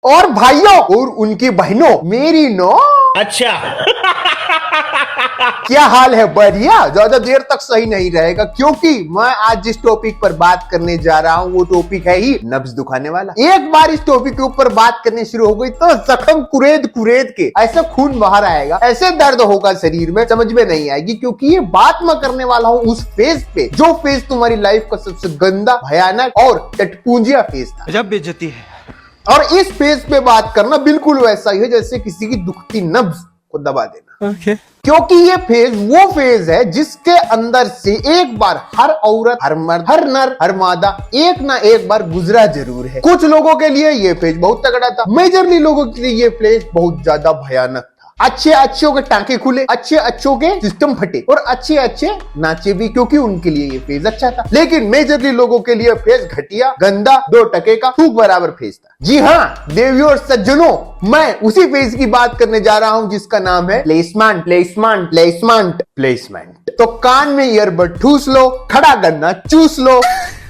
और भाइयों और उनकी बहनों, मेरी नो। अच्छा। क्या हाल है? बढ़िया। ज्यादा देर तक सही नहीं रहेगा क्योंकि मैं आज जिस टॉपिक पर बात करने जा रहा हूँ वो टॉपिक है ही नब्ज दुखाने वाला। एक बार इस टॉपिक के ऊपर बात करनी शुरू हो गई तो जख्म कुरेद कुरेद के ऐसा खून बाहर आएगा, ऐसे दर्द होगा शरीर में, समझ में नहीं आएगी। क्योंकि ये बात मैं करने वाला हूँ उस फेज पे जो फेज तुम्हारी लाइफ का सबसे गंदा, भयानक और टटपूंजिया फेज था। गजब बेइज्जती है। और इस फेज पे बात करना बिल्कुल वैसा ही है जैसे किसी की दुखती नब्ज को दबा देना। क्योंकि ये फेज वो फेज है जिसके अंदर से एक बार हर औरत, हर मर्द, हर नर, हर मादा एक ना एक बार गुजरा जरूर है। कुछ लोगों के लिए ये फेज बहुत तगड़ा था, मेजरली लोगों के लिए ये फेज बहुत ज्यादा भयानक। अच्छे अच्छों के टांके खुले, अच्छे अच्छों के सिस्टम फटे और अच्छे अच्छे नाचे भी, क्योंकि उनके लिए ये फेज अच्छा था। लेकिन मेजरली लोगों के लिए फेज घटिया, गंदा, 2 टके का थूक बराबर फेज था। जी हाँ देवियों और सज्जनों, मैं उसी फेज की बात करने जा रहा हूं जिसका नाम है प्लेसमेंट प्लेसमेंट प्लेसमेंट प्लेसमेंट। तो कान में ईयरबड ठूस लो, खड़ा गन्ना चूस लो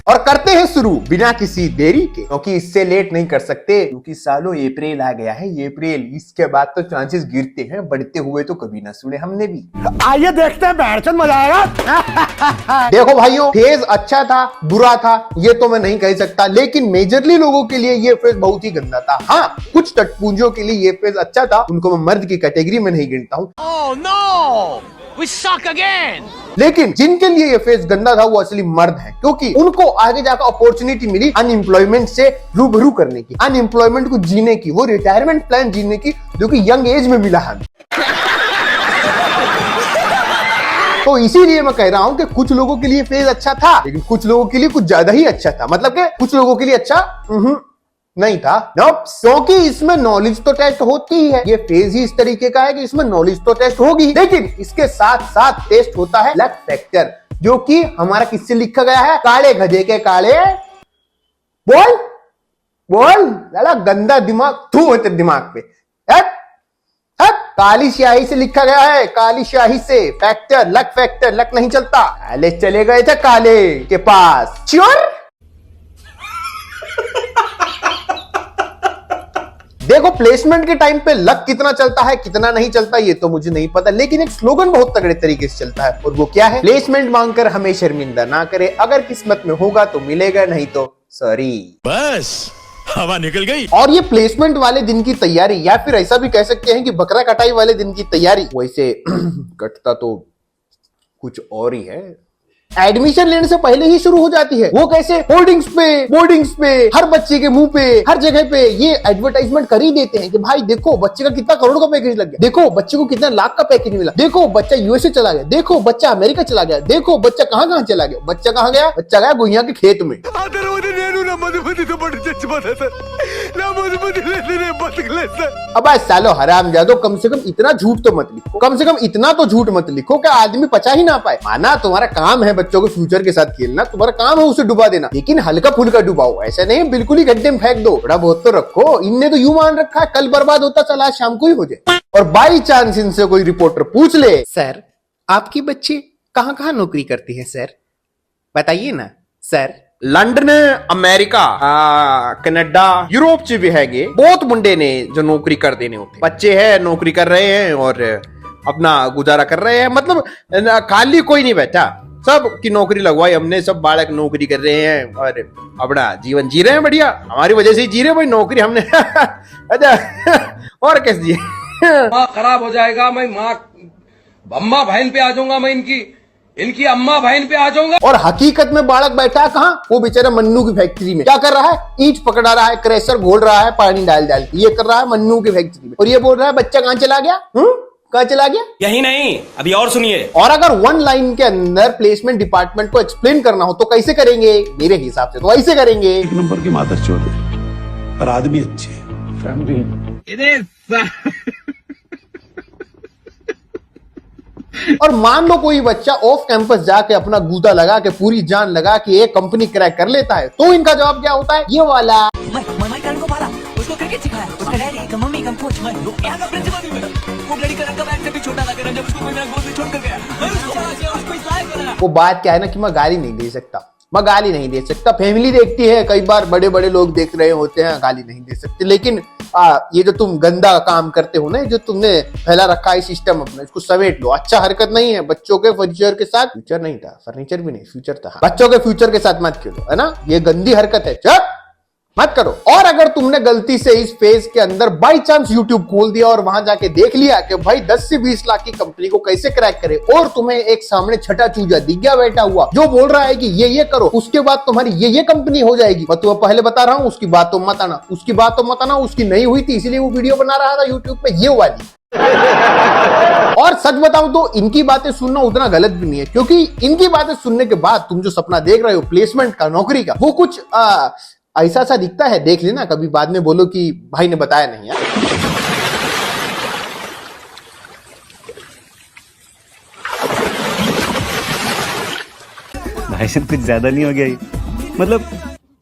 और करते हैं शुरू बिना किसी देरी के, क्योंकि इससे लेट नहीं कर सकते। क्योंकि सालों अप्रैल आ गया है, अप्रैल, इसके बाद तो चांसेस गिरते हैं, बढ़ते हुए तो कभी ना सुने हमने भी। आइए देखते हैं, बैठचंद मजा आएगा। देखो भाइयों, फेज अच्छा था, बुरा था, ये तो मैं नहीं कह सकता, लेकिन मेजरली लोगों के लिए ये फेज बहुत ही गंदा था। हाँ, कुछ टटपूंजों के लिए ये फेज अच्छा था, उनको मैं मर्द की कैटेगरी में नहीं गिनता हूँ। Oh no! We suck again! लेकिन जिनके लिए ये फेज गंदा था वो असली मर्द हैं, क्योंकि उनको आगे जाकर अपॉर्चुनिटी मिली अनएम्प्लॉयमेंट से रूबरू करने की, अनएम्प्लॉयमेंट को जीने की, वो रिटायरमेंट प्लान जीने की जो कि यंग एज में मिला हमें। तो इसीलिए मैं कह रहा हूं कि कुछ लोगों के लिए फेज अच्छा था, लेकिन कुछ लोगों के लिए कुछ ज्यादा ही अच्छा था। मतलब कि कुछ लोगों के लिए अच्छा नहीं था। क्योंकि इसमें नॉलेज तो टेस्ट होती ही है, ये फेज ही इस तरीके का है कि इसमें नॉलेज तो टेस्ट होगी, लेकिन इसके साथ साथ टेस्ट होता है लक फैक्टर, जो कि हमारा किससे लिखा गया है? काले गधे के काले बोल बोल, लाला गंदा दिमाग, तू है तेरे दिमाग पे। काली स्याही से लिखा गया है, काली स्याही से। फैक्टर, लक फैक्टर, लक नहीं चलता। काले चले गए थे काले के पास, चोर। देखो प्लेसमेंट के टाइम पे लक कितना चलता है कितना नहीं चलता ये तो मुझे नहीं पता, लेकिन एक स्लोगन बहुत तगड़े तरीके से चलता है, और वो क्या है? प्लेसमेंट मांगकर हमें शर्मिंदा ना करे, अगर किस्मत में होगा तो मिलेगा, नहीं तो सॉरी। बस हवा निकल गई। और ये प्लेसमेंट वाले दिन की तैयारी, या फिर ऐसा भी कह सकते हैं कि बकरा कटाई वाले दिन की तैयारी, वैसे कटता तो कुछ और ही है, एडमिशन लेने से पहले ही शुरू हो जाती है। वो कैसे? होर्डिंग्स पे, बोर्डिंग्स पे, हर बच्चे के मुंह पे, हर जगह पे ये एडवर्टाइजमेंट कर ही देते हैं कि भाई देखो बच्चे का कितना करोड़ का पैकेज लग गया, देखो बच्चे को कितना लाख का पैकेज मिला, देखो बच्चा यूएसए चला गया, देखो बच्चा अमेरिका चला गया, देखो बच्चा कहाँ कहाँ चला गया। बच्चा कहाँ गया? बच्चा गया गुइया के खेत में। अब सालो हरामजादो, कम से कम इतना झूठ तो मत लिखो, कम से कम इतना तो झूठ मत लिखो कि आदमी पचा ही ना पाए। माना तुम्हारा काम है बच्चों को फ्यूचर के साथ खेलना, तुम्हारा काम है उसे डुबा देना, लेकिन हल्का फुल्का डुबाओ, ऐसा नहीं बिल्कुल ही गड्ढे में फेंक दो, थोड़ा बहुत तो रखो। इनने तो यूं मान रखा है कल बर्बाद होता चला शाम को ही हो जाए। और बाई चांस इनसे कोई रिपोर्टर पूछ ले, सर आपकी बच्ची कहाँ कहाँ नौकरी करती है सर, बताइए ना sir. London, America, Canada, Europe च भी है बहुत मुंडे ने जो नौकरी कर देने होते, बच्चे हैं नौकरी कर रहे हैं और अपना गुजारा कर रहे हैं। मतलब खाली कोई नहीं बैठा, सब की नौकरी लगवाई हमने, सब बालक नौकरी कर रहे हैं और अपना जीवन जी रहे हैं बढ़िया, हमारी वजह से ही जी रहे हैं भाई, नौकरी हमने। अच्छा और कैसे जी? माँ खराब हो जाएगा, मैं माँ अम्मा बहन पे आ जाऊंगा, मैं इनकी अम्मा बहन पे आ जाऊंगा। और हकीकत में बालक बैठा है कहाँ? वो बेचारा मन्नू की फैक्ट्री में क्या कर रहा है? ईंट पकड़ा रहा है, क्रेशर घोल रहा है, पानी डाल डाल के ये कर रहा है मन्नू की फैक्ट्री में, और ये बोल रहा है बच्चा कहाँ चला गया? कहाँ चला गया? यही नहीं, अभी और सुनिए। और अगर 1 लाइन के अंदर प्लेसमेंट डिपार्टमेंट को एक्सप्लेन करना हो तो कैसे करेंगे? मेरे हिसाब से तो ऐसे करेंगे। 1 नंबर की मादरचोद है पर आदमी अच्छे है, फैमिली और मान लो कोई बच्चा ऑफ कैंपस जाके अपना गूदा लगा के पूरी जान लगा के एक कंपनी क्रैक कर लेता है, तो इनका जवाब क्या होता है? ये वाला को पाला, उसको क्रिकेट सिखाया, उसका डैडी का मम्मी का कोच, मैं यहाँ का प्रिंसिपल भी मेरा, वो लड़की का रंग का बैग से भी छोटा लगा, जब उसको मेरा गोद में छोड़ कर गया, उसको इस्लाम करा। वो बात क्या है ना कि मैं गाली नहीं दे सकता, मैं गाली नहीं दे सकता, फैमिली देखती है, कई बार बड़े बड़े लोग देख रहे होते हैं, गाली नहीं दे सकते, लेकिन ये जो तुम गंदा काम करते हो ना, जो तुमने फैला रखा है सिस्टम अपना, इसको समेट लो। अच्छा हरकत नहीं है। बच्चों के फ्यूचर के साथ, फ्यूचर नहीं था, फर्नीचर भी नहीं, फ्यूचर था, बच्चों के फ्यूचर के साथ मत खेलो, है ना, ये गंदी हरकत है, चल मत करो। और अगर तुमने गलती से इस फेज के अंदर बाई चांस यूट्यूब खोल दिया और वहां जाके देख लिया कि भाई 10 से 20 लाख की कंपनी को कैसे क्रैक करे, और तुम्हें एक सामने छठा चूजा दिख गया बैठा हुआ जो बोल रहा है कि ये करो, उसके बाद तुम्हारी ये कंपनी हो जाएगी, मैं तुम्हें पहले बता रहा हूं, उसकी बात तो मत आना, उसकी बात तो मत आना, उसकी नहीं हुई थी इसीलिए वो वीडियो बना रहा था यूट्यूब पे, ये वाली। और सच बताऊं तो इनकी बातें सुनना उतना गलत भी नहीं है, क्योंकि इनकी बातें सुनने के बाद तुम जो सपना देख रहे हो प्लेसमेंट का, नौकरी का, वो कुछ ऐसा सा दिखता है, देख लेना, कभी बाद में बोलो कि भाई ने बताया नहीं यार। भाई साहब कुछ ज्यादा नहीं हो गया ये? मतलब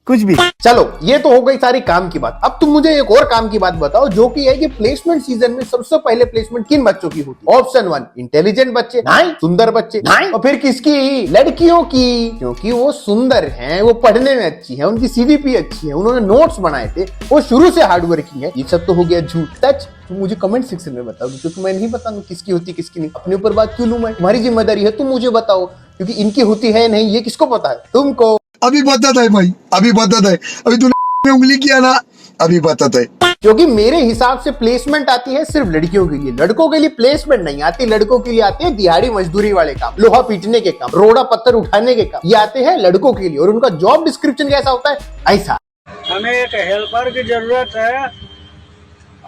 कुछ भी। चलो ये तो हो गई सारी काम की बात। अब तुम मुझे एक और काम की बात बताओ, जो कि है कि प्लेसमेंट सीजन में सबसे पहले प्लेसमेंट किन बच्चों की होती है? ऑप्शन 1 इंटेलिजेंट बच्चे, नहीं सुंदर बच्चे, नहीं, और फिर किसकी? लड़कियों की, क्योंकि वो सुंदर हैं, वो पढ़ने में अच्छी है, उनकी सीवीपी अच्छी है, उन्होंने नोट्स बनाए थे, वो शुरू से हार्ड वर्किंग है। ये सब तो हो गया झूठ। सच तुम मुझे कमेंट सेक्शन में बताओ, क्योंकि मैं नहीं बताऊंगा किसकी होती किसकी नहीं। अपने ऊपर बात क्यों लूं मैं? तुम्हारी जिम्मेदारी है, तुम मुझे बताओ, क्योंकि इनकी होती है नहीं, ये किसको पता है? तुमको। अभी बताता है भाई, अभी बताता है, अभी तूने उंगली किया ना, अभी बताता है। क्योंकि मेरे हिसाब से प्लेसमेंट आती है सिर्फ लड़कियों के लिए, लड़कों के लिए प्लेसमेंट नहीं आती। लड़कों के लिए आते हैं दिहाड़ी मजदूरी वाले काम, लोहा पीटने के काम, रोड़ा पत्थर उठाने के काम, ये आते हैं लड़कों के लिए। और उनका जॉब डिस्क्रिप्शन कैसा होता है? ऐसा, हमें एक हेल्पर की जरूरत है,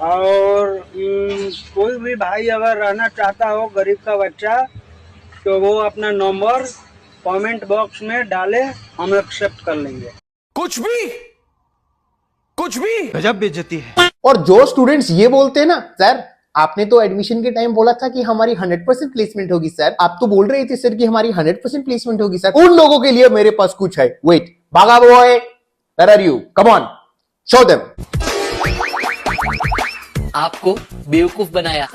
और कोई भी भाई अगर रहना चाहता हो गरीब का बच्चा, तो वो अपना नंबर कमेंट बॉक्स में डाले, हम एक्सेप्ट कर लेंगे। कुछ भी गजब बेइज्जती है। और जो स्टूडेंट्स ये बोलते हैं ना, सर आपने तो एडमिशन के टाइम बोला था कि हमारी 100% प्लेसमेंट होगी सर, आप तो बोल रहे थे सर कि हमारी 100% प्लेसमेंट होगी सर, उन लोगों के लिए मेरे पास कुछ है। वेट, भागा boy, where are you, come on, show them. आपको बेवकूफ बनाया।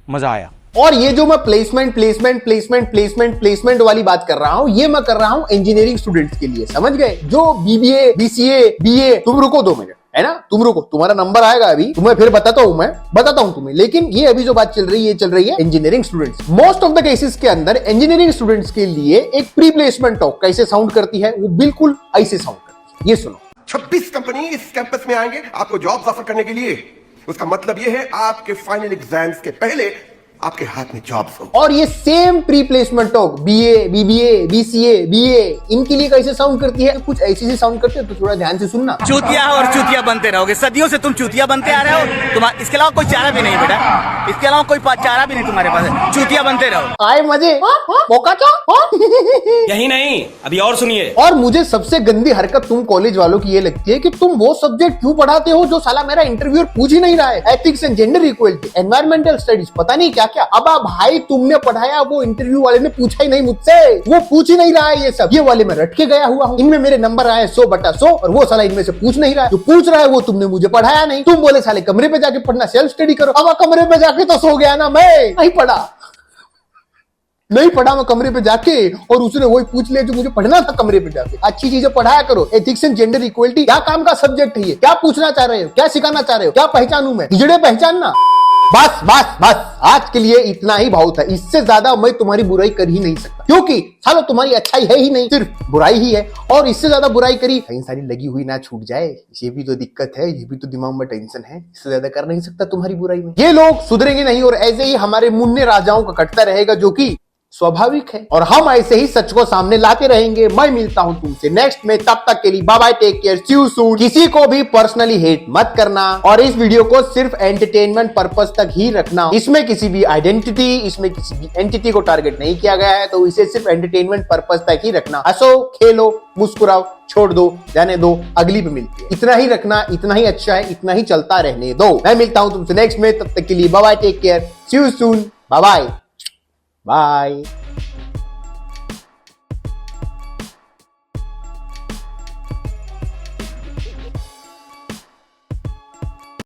मजा आया। और ये जो मैं प्लेसमेंट वाली बात कर रहा हूं, ये मैं कर रहा हूं इंजीनियरिंग स्टूडेंट्स के लिए, समझ गए? जो बीबीए, बीसीए, बीए, तुम रुको 2 मिनट, है ना, तुम रुको, तुम्हारा नंबर आएगा अभी, तुम्हें फिर बताता हूं तुम्हें। लेकिन ये अभी जो बात चल रही है, ये चल रही है engineering students. Most of the cases के अंदर इंजीनियरिंग स्टूडेंट्स के लिए एक प्री प्लेसमेंट टॉक कैसे साउंड करती है? वो बिल्कुल ऐसे साउंड करती है, ये सुनो। 26 कंपनी इस कैंपस में आएंगे आपको जॉब ऑफर करने के लिए। उसका मतलब ये है आपके फाइनल एग्जाम्स के पहले आपके हाथ में जॉब्स हो। और ये same pre placement talk BA, BBA, BCA, BA, इनके लिए कैसे साउंड करती है? कुछ ऐसी सी साउंड करती है, तो थोड़ा ध्यान से सुनना। चूतिया और चूतिया बनते रहोगे, सदियों से तुम चूतिया बनते आ रहे हो, तुम्हारा इसके अलावा कोई चारा भी नहीं बेटा, इसके अलावा कोई चारा भी नहीं तुम्हारे पास, चूतिया बनते रहो। आए मजे, मौका यही नहीं, अभी और सुनिए। और मुझे सबसे गंदी हरकत तुम कॉलेज वालों की ये लगती है कि तुम वो सब्जेक्ट क्यों पढ़ाते हो जो साला मेरा इंटरव्यूअर पूछ ही नहीं रहा है। Ethics and gender equality, environmental studies, पता नहीं क्या क्या। अब भाई तुमने पढ़ाया, वो इंटरव्यू वाले ने पूछा ही नहीं मुझसे, वो पूछ ही नहीं रहा है ये सब। ये वाले मैं रट के गया हुआ हूँ, इनमें मेरे नंबर आए 100/100, और वो साला इनमें से पूछ नहीं रहा है। जो पूछ रहा है वो तुमने मुझे पढ़ाया नहीं। तुम बोले साले कमरे पे जाके पढ़ना, सेल्फ स्टडी करो। अब कमरे पे जाके तो सो गया ना, मैं नहीं पढ़ा मैं कमरे पे जाके, और उसने वही पूछ लिया जो मुझे पढ़ना था कमरे पे जाके। अच्छी चीजें पढ़ाया करो। एथिक्स एंड जेंडर इक्वलिटी क्या काम का सब्जेक्ट है ये? क्या पूछना चाह रहे हो? क्या सिखाना चाह रहे हो? क्या पहचानूं मैं? हिजड़े पहचानना? बस आज के लिए इतना ही बहुत है। इससे ज्यादा मैं तुम्हारी बुराई कर ही नहीं सकता, क्योंकि सालो तुम्हारी अच्छाई है ही नहीं, सिर्फ बुराई ही है। और इससे ज्यादा बुराई करी कहीं सारी लगी हुई ना छूट जाए, ये भी तो दिक्कत है, ये भी तो दिमाग में टेंशन है। इससे ज्यादा कर नहीं सकता तुम्हारी बुराई में। ये लोग सुधरेंगे नहीं, और ऐसे ही हमारे मुन्ने राजाओं का कटता रहेगा, जो कि स्वाभाविक है। और हम ऐसे ही सच को सामने लाते रहेंगे। मैं मिलता हूं तुमसे नेक्स्ट में, तब तक के लिए bye bye, take care, see you soon. किसी को भी पर्सनली हेट मत करना, और इस वीडियो को सिर्फ एंटरटेनमेंट पर्पस तक ही रखना। इसमें किसी भी आइडेंटिटी, इसमें किसी भी एंटिटी को टारगेट नहीं किया गया है, तो इसे सिर्फ एंटरटेनमेंट पर्पस तक ही रखना। हंसो, खेलो, मुस्कुराओ, छोड़ दो, जाने दो, अगली पे मिलती है। इतना ही रखना, इतना ही अच्छा है, इतना ही चलता रहने दो। मैं मिलता हूं तुमसे नेक्स्ट में, तब तक के लिए bye bye, take care, see you soon, bye bye.